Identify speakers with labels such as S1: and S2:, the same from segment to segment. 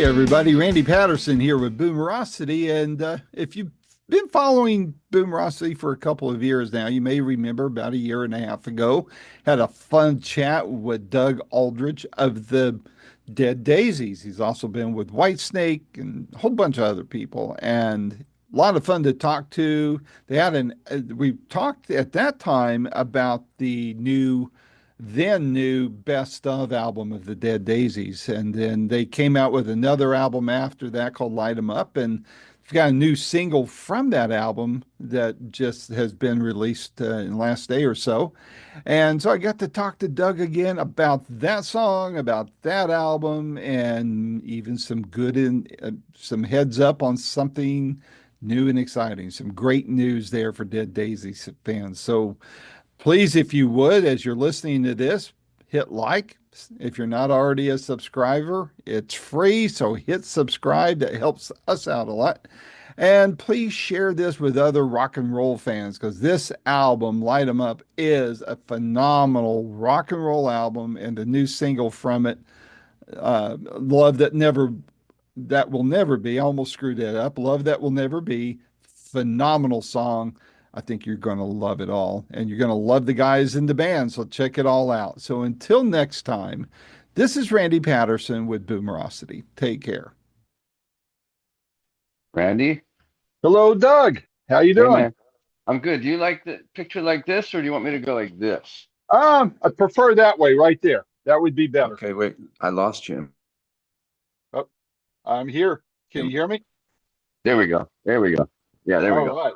S1: everybody, Randy Patterson here with Boomerocity. And if you've been following Boomerocity for a couple of years now, you may remember about a year and a half ago, had a fun chat with Doug Aldrich of the Dead Daisies. He's also been with Whitesnake and a whole bunch of other people, and a lot of fun to talk to. We talked at that time about the new best of album of the Dead Daisies. And then they came out with another album after that called Light 'Em Up. And we've got a new single from that album that just has been released in the last day or so. And so I got to talk to Doug again about that song, about that album, and even some heads up on something new and exciting. Some great news there for Dead Daisies fans. So please, if you would, as you're listening to this, hit like. If you're not already a subscriber, it's free, so hit subscribe. That helps us out a lot. And please share this with other rock and roll fans because this album, Light 'Em Up, is a phenomenal rock and roll album, and the new single from it, Love That Will Never Be. I almost screwed that up. Love That Will Never Be. Phenomenal song. I think you're going to love it all, and you're going to love the guys in the band. So check it all out. So until next time, this is Randy Patterson with Boomerocity. Take care.
S2: Randy,
S1: Hello, Doug. How you
S2: hey
S1: doing?
S2: man, I'm good. Do you like the picture like this, or do you want me to go like this?
S1: I prefer that way right there. That would be better.
S2: Okay, wait, I lost you.
S1: Oh, I'm here. Can you hear me?
S2: There we go. There we go. Yeah, there we
S1: All
S2: go.
S1: right.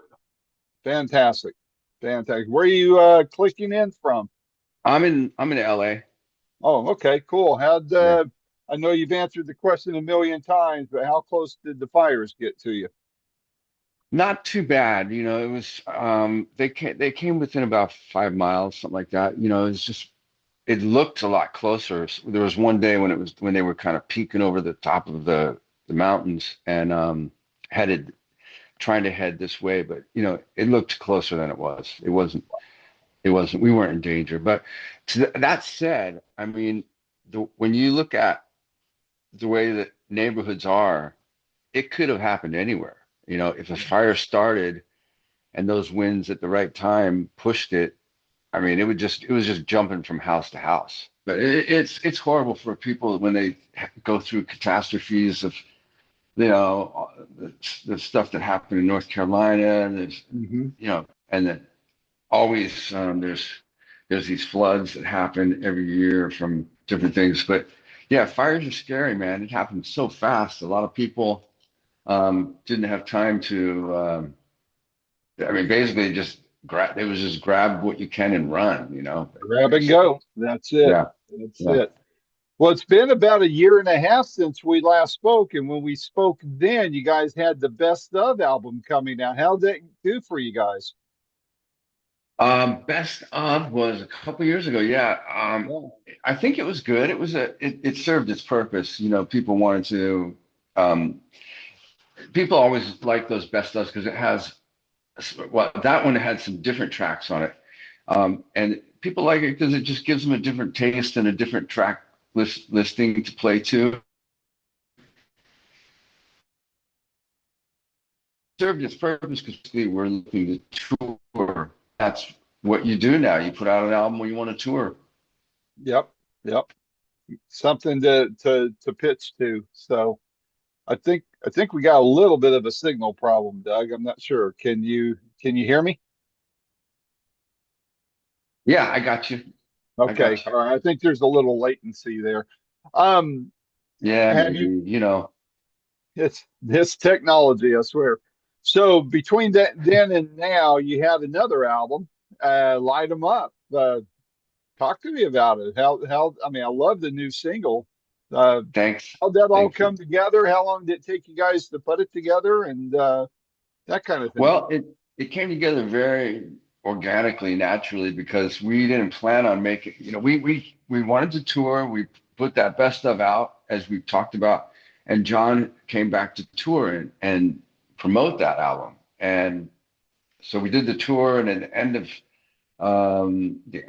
S1: Fantastic. Fantastic. Where are you clicking in from?
S2: I'm in LA.
S1: Oh, okay, cool.
S2: Yeah.
S1: I know you've answered the question a million times, but how close did the fires get to you?
S2: Not too bad. It was they came within about 5 miles, something like that. It looked a lot closer. There was one day when they were kind of peeking over the top of the mountains and headed trying to head this way, but it looked closer than it was. It wasn't, we weren't in danger. But that said, I mean, when you look at the way that neighborhoods are, it could have happened anywhere. If a fire started and those winds at the right time pushed it, I mean, it was just jumping from house to house. But it's horrible for people when they go through catastrophes of, the stuff that happened in North Carolina, and
S1: Hmm.
S2: and then always there's these floods that happen every year from different things. But yeah, fires are scary, man. It happens so fast. A lot of people didn't have time to. I mean, basically, just grab. It was just grab what you can and run.
S1: Grab and
S2: Basically.
S1: go. That's it.
S2: Yeah,
S1: That's
S2: yeah.
S1: it. Well, it's been about a year and a half since we last spoke, and when we spoke then, you guys had the Best of album coming out. How'd that do for you guys?
S2: Best of was a couple years ago. Yeah.
S1: Yeah.
S2: I think it was good. It served its purpose. People wanted to. Um, People always like those best ofs because it has. Well, that one had some different tracks on it, and people like it because it just gives them a different taste and a different track listing to play to. Served its purpose because we're looking to tour. That's what you do now. You put out an album when you want to tour.
S1: Yep. Yep. Something to pitch to. So I think we got a little bit of a signal problem, Doug. I'm not sure. Can you hear me?
S2: Yeah, I got you. I
S1: Okay.
S2: got you.
S1: All right. I think there's a little latency there. Um,
S2: Yeah,
S1: have you
S2: maybe.
S1: it's this technology, I swear. So between that then and now, you had another album, Light 'Em Up. Talk to me about it. I mean, I love the new single. Uh,
S2: Thanks.
S1: how'd that all
S2: Thank you.
S1: come together? How long did it take you guys to put it together and that kind of thing?
S2: Well, it came together very organically, naturally, because we didn't plan on making, we wanted to tour. We put that best of out as we talked about, and John came back to tour and promote that album. And so we did the tour, and at the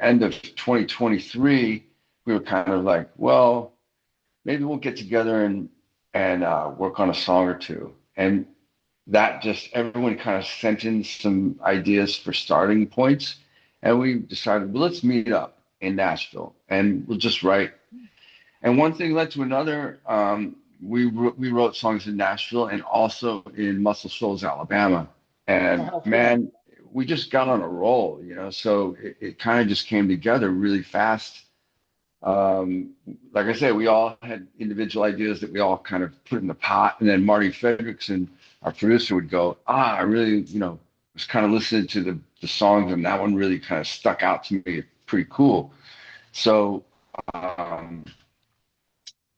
S2: end of 2023, we were kind of like, well, maybe we'll get together and and work on a song or two. And that just everyone kind of sent in some ideas for starting points, and we decided, well, let's meet up in Nashville and we'll just write. And one thing led to another. We wrote songs in Nashville and also in Muscle Shoals, Alabama.
S1: Oh,
S2: And
S1: how cool.
S2: man, we just got on a roll, you know. So it kind of just came together really fast. Um, like I said, we all had individual ideas that we all kind of put in the pot, and then Marty Fredrickson, our producer, would go, "Ah, I really, was kind of listening to the songs, and that one really kind of stuck out to me. Pretty cool." So, um,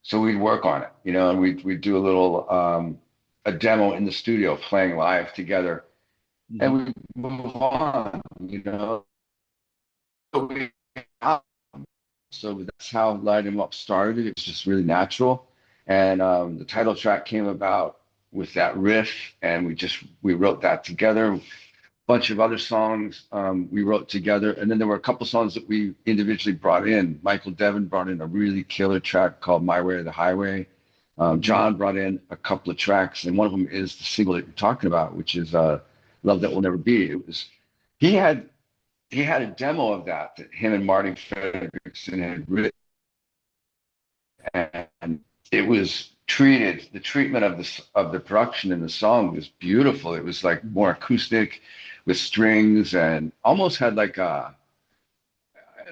S2: so we'd work on it, and we'd do a demo in the studio, playing live together, and
S1: Mhm.
S2: we move on, So we So that's how Light 'Em Up started. It was just really natural. And the title track came about with that riff, and we wrote that together. A bunch of other songs we wrote together, and then there were a couple songs that we individually brought in. Michael Devin brought in a really killer track called "My Way or the Highway."
S1: Mhm.
S2: John brought in a couple of tracks, and one of them is the single that you're talking about, which is "Love That Will Never Be." He had he had a demo of that him and Marty Fredrickson had written, and it was treated. The treatment of the production in the song was beautiful. It was like more
S1: Mhm.
S2: acoustic with strings, and almost had like an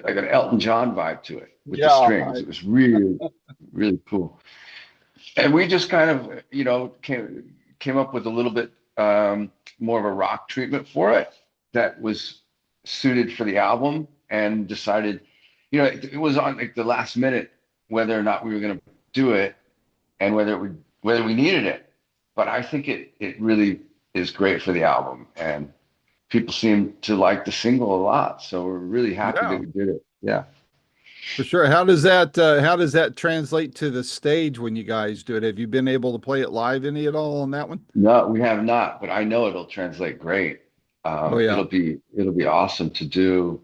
S2: Elton John vibe to it with the
S1: Yeah,
S2: strings. It was really really cool. And we just kind of came up with a little bit more of a rock treatment for it that was suited for the album, and decided, it was on like the last minute whether or not we were going to do it, and whether we needed it. But I think it really is great for the album, and people seem to like the single a lot. So we're really happy that
S1: yeah,
S2: we did it. Yeah.
S1: for sure. How does that translate to the stage when you guys do it? Have you been able to play it live any at all on that one?
S2: No, we have not, but I know it'll translate great.
S1: Oh
S2: It'll
S1: yeah.
S2: be awesome to do.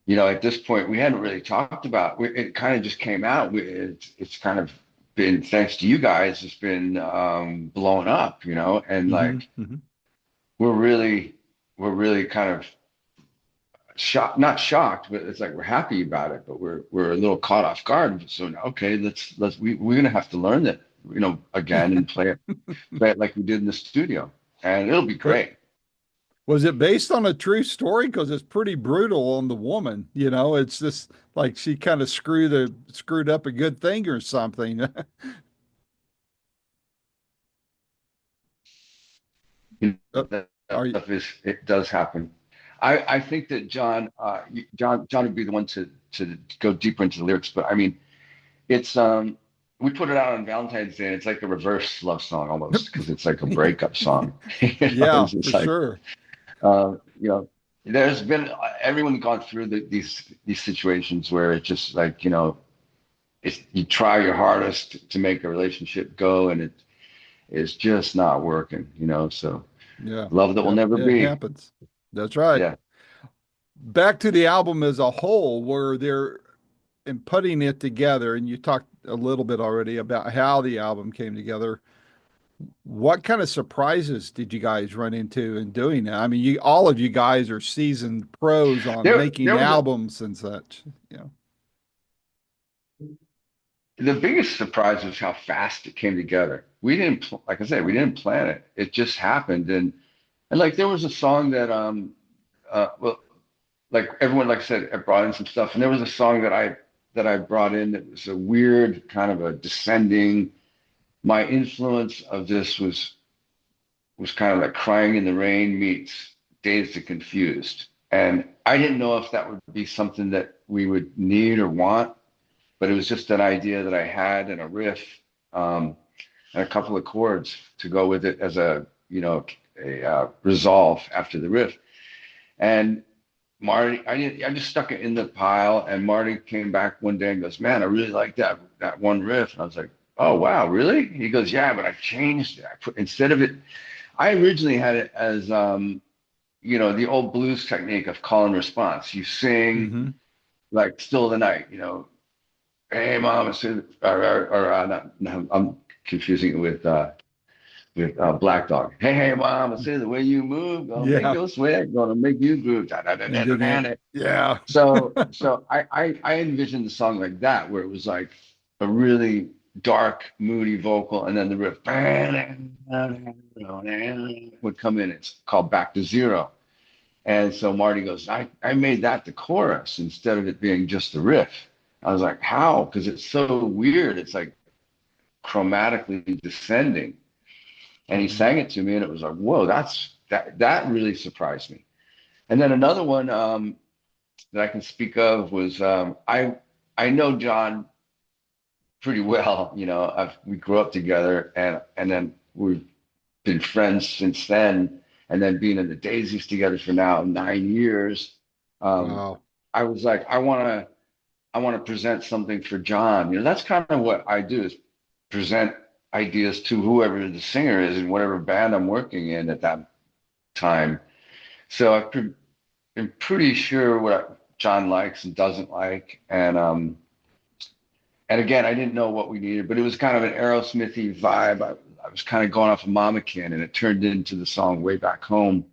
S2: At this point, we hadn't really talked about. It kind of just came out. It's kind of been, thanks to you guys, it's been blown up. And
S1: Hmm.
S2: like
S1: Hmm.
S2: we're really we're really kind of shocked, not shocked, but it's like we're happy about it, but we're a little caught off guard. So okay, we're gonna have to learn it, again, and play it like we did in the studio, and it'll be
S1: But
S2: great.
S1: was it based on a true story? Because it's pretty brutal on the woman. It's just like she kind of screwed up a good thing or something. Uh,
S2: That
S1: Are you?
S2: stuff it does happen. I think that John would be the one to go deeper into the lyrics, but I mean, it's we put it out on Valentine's Day, and it's like a reverse love song almost, because it's like a breakup song.
S1: Yeah,
S2: It's
S1: for
S2: just like,
S1: sure.
S2: uh, you know, there's been everyone's gone through these situations where it's just like, you try your hardest to make a relationship go, and it is just not working. So
S1: Yeah,
S2: love that will
S1: yeah,
S2: never
S1: it
S2: be.
S1: happens. That's right.
S2: Yeah.
S1: Back to the album as a whole, where they're in putting it together, and you talked a little bit already about how the album came together. What kind of surprises did you guys run into in doing that? I mean, all of you guys are seasoned pros on making
S2: There was
S1: albums and such. Yeah.
S2: the biggest surprise was how fast it came together. We didn't, like I said, we didn't plan it. It just happened. And like, there was a song that, well, like everyone, like I said, I brought in some stuff, and there was a song that I brought in that was a weird kind of a descending. My influence of this was kind of like Crying in the Rain meets Dazed and Confused. And I didn't know if that would be something that we would need or want, but it was just an idea that I had, and a riff, um, and a couple of chords to go with it as a resolve after the riff. And Marty, I just stuck it in the pile, and Marty came back one day and goes, "Man, I really like that one riff." And I was like, "Oh wow, really?" He goes, "Yeah, but I changed it. I put, instead of it, I originally had it as the old blues technique of call and response. You sing
S1: Hmm.
S2: like Still of the Night, hey mom, not, no, I'm confusing it with Black Dog. Hey mom, I see the way you move, gonna make
S1: Yeah.
S2: you sweat, gonna make you groove. Da, da, da,
S1: And
S2: da, da,
S1: then
S2: da,
S1: it,
S2: da.
S1: yeah.
S2: So I envisioned the song like that, where it was like a really dark, moody vocal, and then the riff would come in. It's called Back to Zero. And so Marty goes, I made that the chorus instead of it being just the riff. I was like, how? Because it's so weird. It's like chromatically descending. And he
S1: Mhm.
S2: sang it to me, and it was like, whoa, that really surprised me. And then another one that I can speak of was I know John pretty well. We grew up together, and then we've been friends since then. And then being in the Daisies together for now 9 years, um,
S1: Wow.
S2: I was like, I want to present something for John. That's kind of what I do is present ideas to whoever the singer is in whatever band I'm working in at that time. So I'm pretty sure what John likes and doesn't like, and again, I didn't know what we needed, but it was kind of an Aerosmithy vibe. I was kind of going off of Mama Can, and it turned into the song "Way Back Home"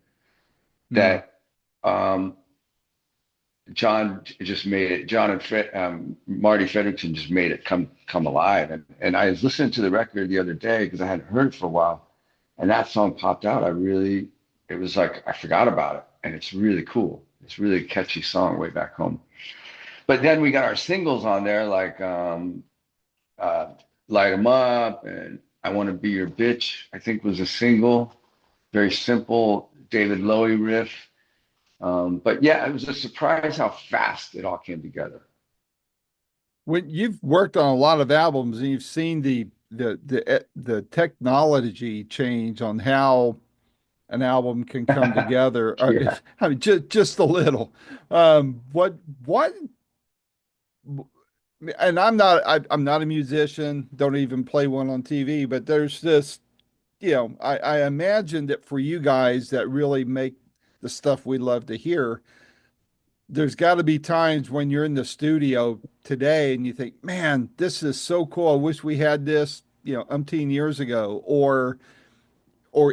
S1: Mm.
S2: that um, John just made it. John and Marty Frederiksen just made it come alive. And I was listening to the record the other day because I hadn't heard it for a while, and that song popped out. It was like I forgot about it, and it's really cool. It's really a catchy song, "Way Back Home." But then we got our singles on there, like uh, "Light 'Em Up" and "I Want to Be Your Bitch." I think was a single, very simple David Lowie riff. But yeah, it was a surprise how fast it all came together.
S1: When you've worked on a lot of albums and you've seen the technology change on how an album can come together,
S2: Yeah.
S1: I mean, just a little. What and I'm not a musician, don't even play one on TV, but there's this, I imagine that for you guys that really make the stuff we love to hear, there's got to be times when you're in the studio today and you think, man, this is so cool. I wish we had this, umpteen years ago. Or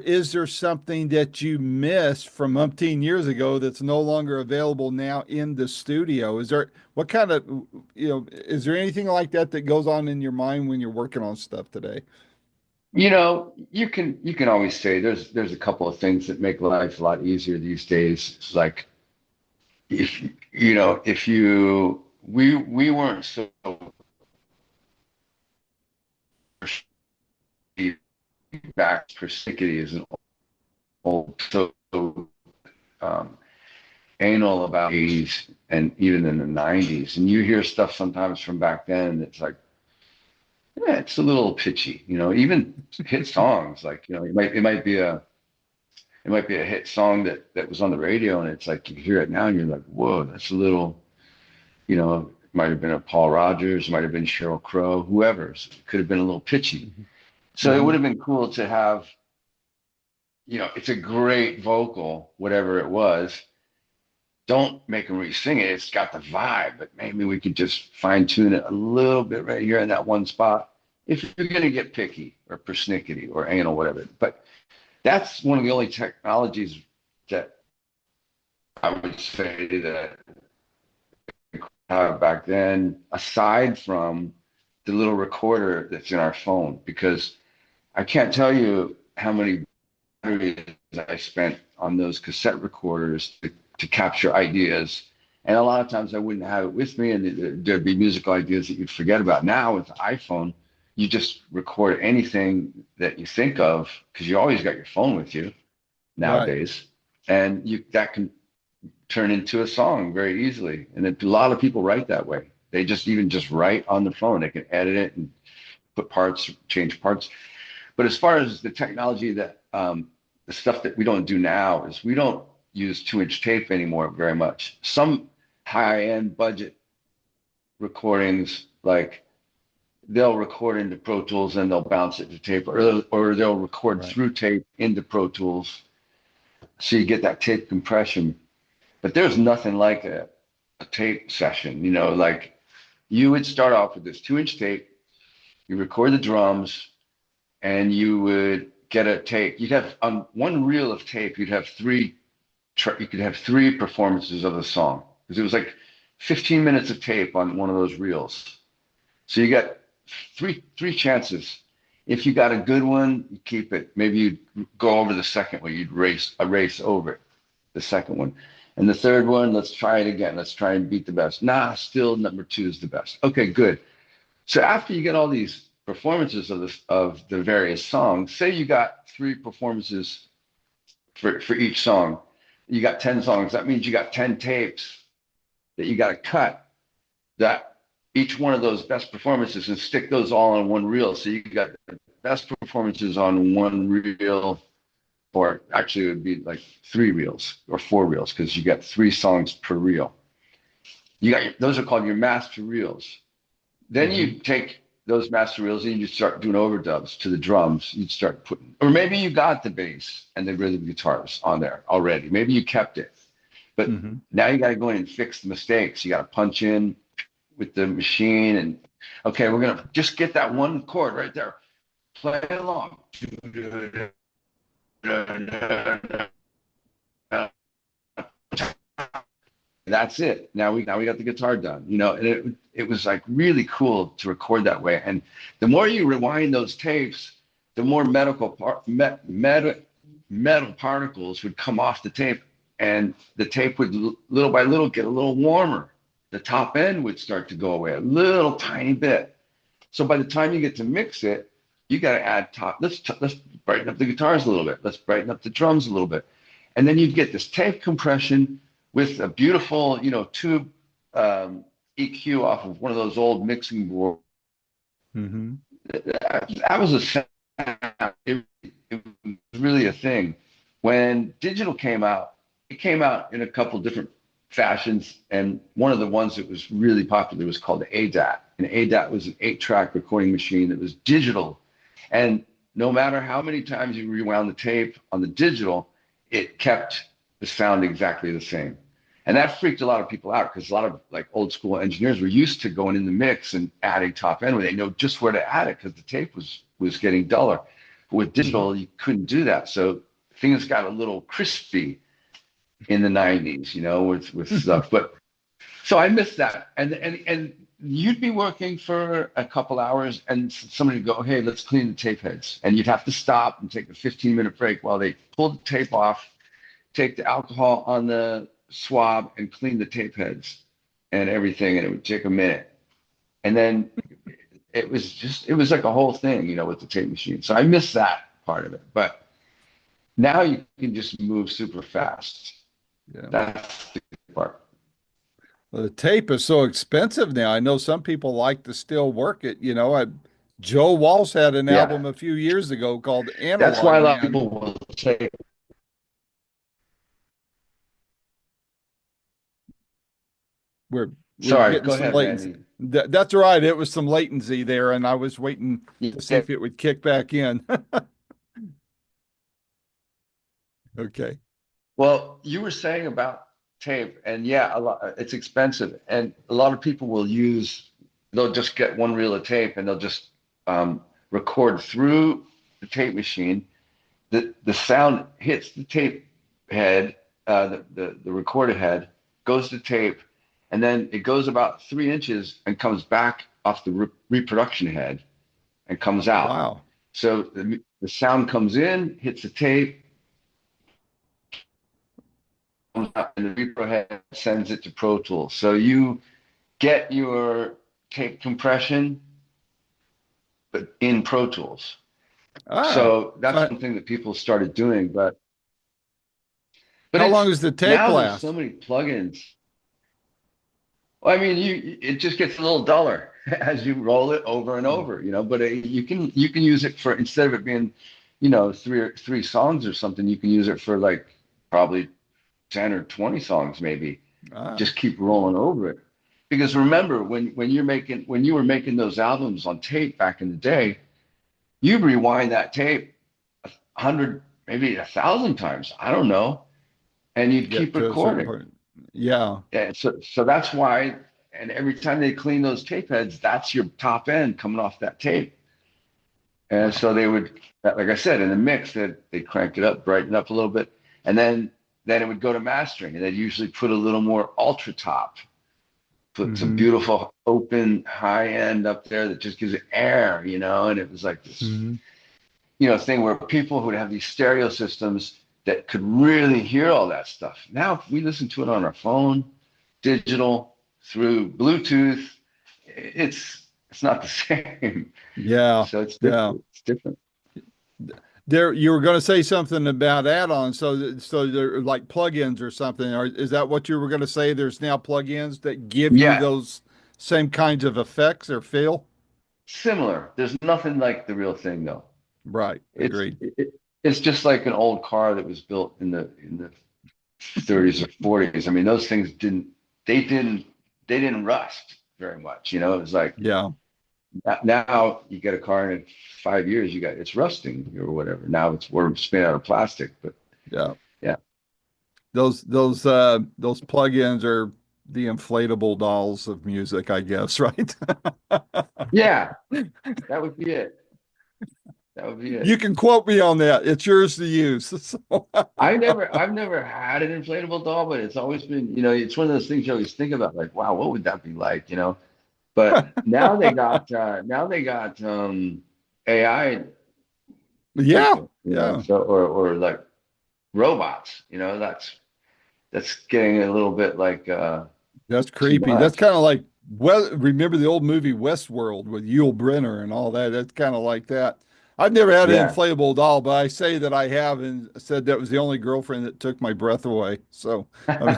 S1: is there something that you missed from umpteen years ago that's no longer available now in the studio? Is there what kind of, is there anything like that that goes on in your mind when you're working on stuff today?
S2: You can always say there's a couple of things that make life a lot easier these days. It's like if you we weren't so back persnickety is an old so um, anal about 80s and even in the 90s, and you hear stuff sometimes from back then that's like, yeah, it's a little pitchy. Even hit songs like it might be a hit song that was on the radio, and it's like you hear it now and you're like, whoa, that's a little, it might have been a Paul Rogers, might have been Sheryl Crow, whoever's. It could have been a little pitchy.
S1: Mhm.
S2: So it would
S1: Mhm.
S2: have been cool to have, it's a great vocal, whatever it was. Don't make him re-sing it. It's got the vibe, but maybe we could just fine tune it a little bit right here in that one spot. If you're going to get picky or persnickety or anal, whatever. But that's one of the only technologies that I would say that back then, aside from the little recorder that's in our phone, because I can't tell you how many batteries I spent on those cassette recorders to capture ideas. And a lot of times I wouldn't have it with me, and there'd be musical ideas that you'd forget about. Now with the iPhone, you just record anything that you think of because you always got your phone with you
S1: Right.
S2: nowadays, and that can turn into a song very easily. And a lot of people write that way. They just write on the phone. They can edit it and put parts, change parts. But as far as the technology the stuff that we don't do now is we don't use 2-inch tape anymore very much. Some high-end budget recordings, like they'll record into Pro Tools and they'll bounce it to tape, or they'll record
S1: Right.
S2: through tape into Pro Tools, so you get that tape compression. But there's nothing like a tape session, like You would start off with this 2-inch tape. You record the drums, and you would get a tape. You'd have on one reel of tape. You'd have three. You could have three performances of the song because it was like 15 minutes of tape on one of those reels. So you got three chances. If you got a good one, you keep it. Maybe you'd go over the second one. You'd race over it, the second one. And the third one, let's try it again. Let's try and beat the best. Nah, still number two is the best. Okay, good. So after you get all these performances of the various songs, say you got three performances for each song, you got 10 songs. That means you got 10 tapes that you got to cut that each one of those best performances and stick those all on one reel. So you got the best performances on one reel, or actually it would be like 3 reels or 4 reels because you got 3 songs per reel. You got those are called your master reels. Then
S1: Mm-hmm.
S2: you take those master reels and you start doing overdubs to the drums. You'd start putting, or maybe you got the bass and the rhythm guitars on there already. Maybe you kept it, but
S1: Mm-hmm.
S2: now you got to go in and fix the mistakes. You got to punch in with the machine and okay, we're gonna just get that one chord right there. Play along. That's it. Now we got the guitar done. And it was like really cool to record that way. And the more you rewind those tapes, the more metal particles would come off the tape, and the tape would little by little get a little warmer. The top end would start to go away a little tiny bit. So by the time you get to mix it, you got to add top. Let's brighten up the guitars a little bit. Let's brighten up the drums a little bit, and then you get this tape compression with a beautiful, tube EQ off of one of those old mixing boards.
S1: Mm-hmm.
S2: That was a sound. It was really a thing. When digital came out, it came out in a couple different fashions, and one of the ones that was really popular was called the ADAT. And ADAT was an 8-track recording machine that was digital, and no matter how many times you rewound the tape on the digital, it kept the sound exactly the same. And that freaked a lot of people out because a lot of like old school engineers were used to going in the mix and adding top end where they know just where to add it because the tape was getting duller. But with
S1: Mm-hmm.
S2: digital, you couldn't do that. So things got a little crispy in the 90s, with stuff. But so I missed that. And you'd be working for a couple hours and somebody would go, hey, let's clean the tape heads. And you'd have to stop and take a 15-minute break while they pulled the tape off, take the alcohol on the swab and clean the tape heads and everything. And it would take a minute. And then it was like a whole thing, with the tape machine. So I missed that part of it. But now you can just move super fast.
S1: Yeah.
S2: That's the part.
S1: Well, the tape is so expensive now. I know some people like to still work it. Joe Walsh had an
S2: Yeah.
S1: album a few years ago called
S2: That's why
S1: Analog
S2: a lot of
S1: Man.
S2: people will say,
S1: We're
S2: sorry,
S1: getting
S2: go
S1: some
S2: ahead,
S1: latency.
S2: Randy.
S1: That's right. It was some latency there, and I was waiting to see
S2: Yeah.
S1: if it would kick back in. Okay.
S2: Well, you were saying about tape, and yeah, it's expensive, and a lot of people they'll just get one reel of tape and they'll just record through the tape machine. The sound hits the tape head, the recorder head, goes to tape, and then it goes about 3 inches and comes back off the reproduction head and comes out.
S1: Wow.
S2: So the sound comes in, hits the tape, comes out, and the repro head sends it to Pro Tools. So you get your tape compression, but in Pro Tools.
S1: Ah,
S2: So that's
S1: so
S2: something that people started doing, but
S1: how long
S2: it's
S1: does the tape
S2: now there's so
S1: last?
S2: many plugins. Well, I mean, it just gets a little duller as you roll it over and
S1: Mm.
S2: over, But you can use it for instead of it being, three songs or something, you can use it for like probably 10 or 20 songs maybe.
S1: Ah,
S2: Just keep rolling over it. Because remember, when you were making those albums on tape back in the day, you'd rewind that tape 100, maybe 1,000 times. I don't know, and
S1: to
S2: you'd
S1: get
S2: keep
S1: to a certain
S2: recording.
S1: point. Yeah.
S2: And so that's why. And every time they clean those tape heads, that's your top end coming off that tape. And
S1: Wow.
S2: so they would, like I said, in the mix, they'd crank it up, brighten up a little bit, and then it would go to mastering, and they'd usually put a little more ultra top, put some
S1: Hmm.
S2: beautiful open high end up there that just gives it air, and it was like this,
S1: Hmm.
S2: thing where people who would have these stereo systems that could really hear all that stuff. Now we listen to it on our phone, digital, through Bluetooth. It's not the same.
S1: Yeah.
S2: So it's
S1: Yeah.
S2: different. It's different.
S1: There, you were going to say something about add-ons. So they're like plugins or something. Or is that what you were going to say? There's now plugins that give you
S2: Yeah,
S1: those same kinds of effects or feel?
S2: similar. There's nothing like the real thing though.
S1: Right.
S2: It's
S1: Agreed.
S2: it's just like an old car that was built in the 30s or 40s. I mean, those things they didn't they didn't rust very much. It was like
S1: Yeah.
S2: now you get a car and in 5 years it's rusting or whatever. Now it's made out of plastic, but
S1: Yeah.
S2: yeah,
S1: Those plugins are the inflatable dolls of music, I guess, right?
S2: yeah, that would be it. That would be
S1: You
S2: it.
S1: can quote me on that. It's yours to use. So,
S2: I've never had an inflatable doll, but it's always been, it's one of those things you always think about, like, wow, what would that be like? But now they got AI
S1: yeah,
S2: people,
S1: yeah.
S2: so or like robots, that's getting a little bit like
S1: That's
S2: too
S1: creepy. That's
S2: much.
S1: kind of like, well, remember the old movie Westworld with Yul Brynner and all that? That's kind of like that. I've never had an
S2: Yeah.
S1: inflatable doll, but I say that I have and said that was the only girlfriend that took my breath away. So, I mean,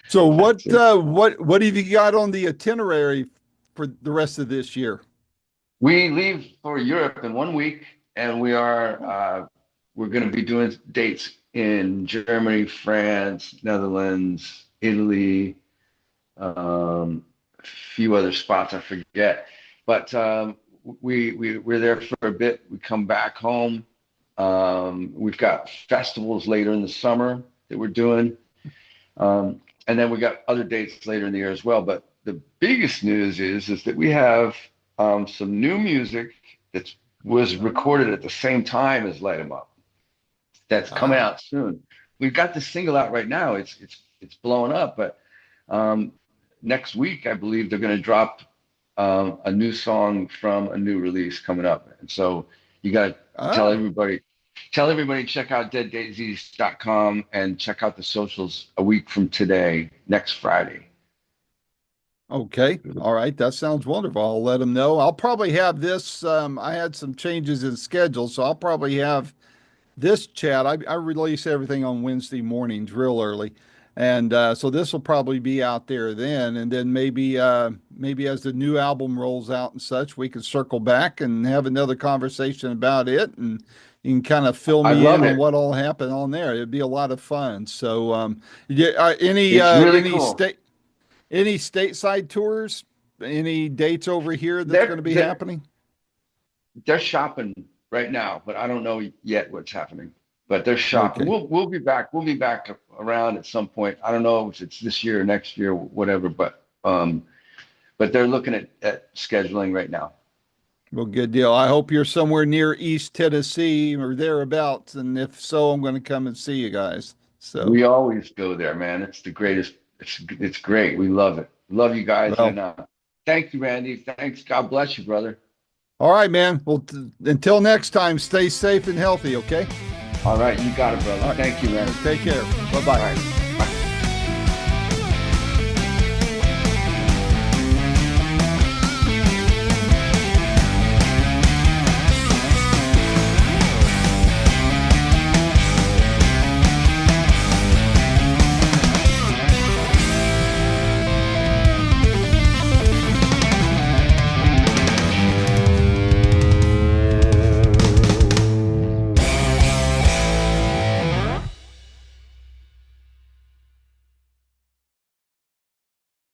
S1: so
S2: That's it.
S1: what have you got on the itinerary for the rest of this year?
S2: We leave for Europe in 1 week, and we're going to be doing dates in Germany, France, Netherlands, Italy, a few other spots I forget. But we're there for a bit. We come back home. We've got festivals later in the summer that we're doing, and then we got other dates later in the year as well. But the biggest news is that we have some new music that was recorded at the same time as Light 'Em Up. That's coming
S1: Ah,
S2: out soon. We've got this single out right now. It's blowing up, but um, next week I believe they're going to drop a new song from a new release coming up. And so you got to tell
S1: ah,
S2: everybody, tell everybody check out deaddaisies.com and check out the socials a week from today, next Friday.
S1: okay. All right. That sounds wonderful. I'll let them know. I'll probably have this. I had some changes in schedule, so I'll probably have this chat. I release everything on Wednesday mornings real early. And so this will probably be out there then. And then maybe as the new album rolls out and such, we can circle back and have another conversation about it. And you can kind of fill
S2: I
S1: me in
S2: love
S1: on
S2: it.
S1: what all happened on there. It'd be a lot of fun. So yeah,
S2: It's really cool.
S1: any stateside tours, any dates over here that's going
S2: They're
S1: to be
S2: they're
S1: happening?
S2: they're shopping right now, but I don't know yet what's happening. But they're shopping.
S1: Okay.
S2: We'll be back. We'll be back around at some point. I don't know if it's this year or next year, whatever. But they're looking at scheduling right now.
S1: Well, good deal. I hope you're somewhere near East Tennessee or thereabouts. And if so, I'm going to come and see you guys. So,
S2: We always go there, man. It's the greatest. It's great. We love it. Love you guys.
S1: well,
S2: And thank you, Randy. Thanks. God bless you, brother.
S1: all right, man. Well, until next time, stay safe and healthy, okay?
S2: All right, you got it, brother.
S1: All
S2: Thank you, man.
S1: right. Take care. Bye
S2: All
S1: bye.
S2: right.